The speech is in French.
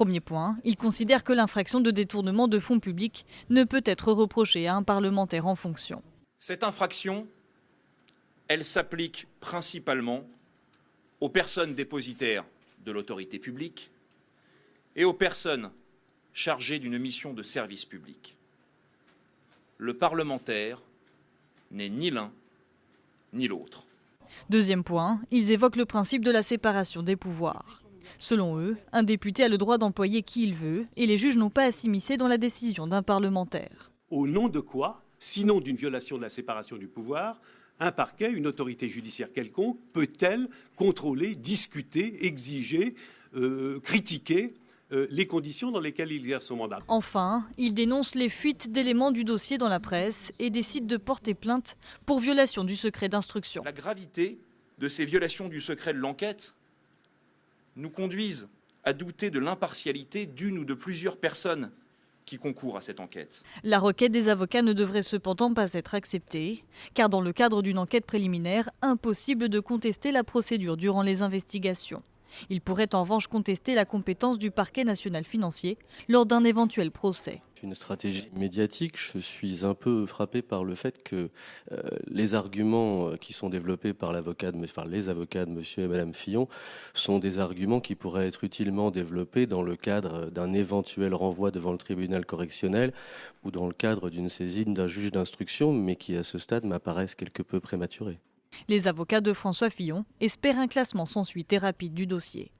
Premier point, il considère que l'infraction de détournement de fonds publics ne peut être reprochée à un parlementaire en fonction. Cette infraction, elle s'applique principalement aux personnes dépositaires de l'autorité publique et aux personnes chargées d'une mission de service public. Le parlementaire n'est ni l'un ni l'autre. Deuxième point, ils évoquent le principe de la séparation des pouvoirs. Selon eux, un député a le droit d'employer qui il veut et les juges n'ont pas à s'immiscer dans la décision d'un parlementaire. Au nom de quoi, sinon d'une violation de la séparation du pouvoir, un parquet, une autorité judiciaire quelconque, peut-elle contrôler, discuter, exiger, critiquer les conditions dans lesquelles il exerce son mandat? Enfin, il dénonce les fuites d'éléments du dossier dans la presse et décide de porter plainte pour violation du secret d'instruction. La gravité de ces violations du secret de l'enquête nous conduisent à douter de l'impartialité d'une ou de plusieurs personnes qui concourent à cette enquête. La requête des avocats ne devrait cependant pas être acceptée, car dans le cadre d'une enquête préliminaire, impossible de contester la procédure durant les investigations. Il pourrait en revanche contester la compétence du parquet national financier lors d'un éventuel procès. Une stratégie médiatique, je suis un peu frappé par le fait que les arguments qui sont développés par les avocats de monsieur et madame Fillon sont des arguments qui pourraient être utilement développés dans le cadre d'un éventuel renvoi devant le tribunal correctionnel ou dans le cadre d'une saisine d'un juge d'instruction, mais qui à ce stade m'apparaissent quelque peu prématurés. Les avocats de François Fillon espèrent un classement sans suite et rapide du dossier.